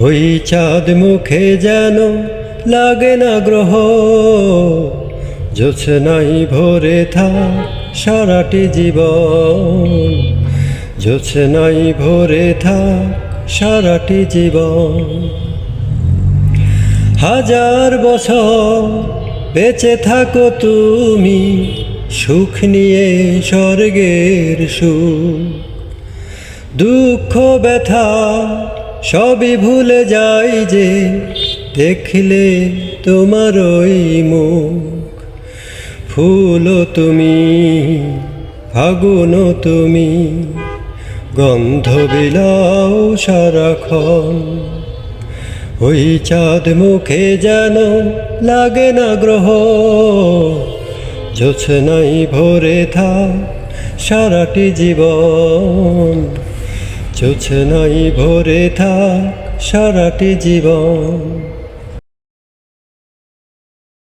ওই চাঁদ মুখে যেন লাগে না গ্রহ, জোছনাই ভরে থাক সারাটি জীবন, জোছনাই ভরে থাক সারাটি জীবন। হাজার বছর বেঁচে থাকো তুমি, সুখ নিয়ে স্বর্গের সুখ। দুঃখ ব্যথা সবই ভুলে যাই যে, দেখলে তোমার ওই মুখ। ফুলও তুমি, ফাগুনও তুমি, গন্ধ বিলাও সারাক্ষণ। ওই চাঁদ মুখে যেন লাগে না গ্রহ, জোছনাই ভরে থাক সারাটি জীবন, জোছনাই ভরে থাক সারাটি জীবন।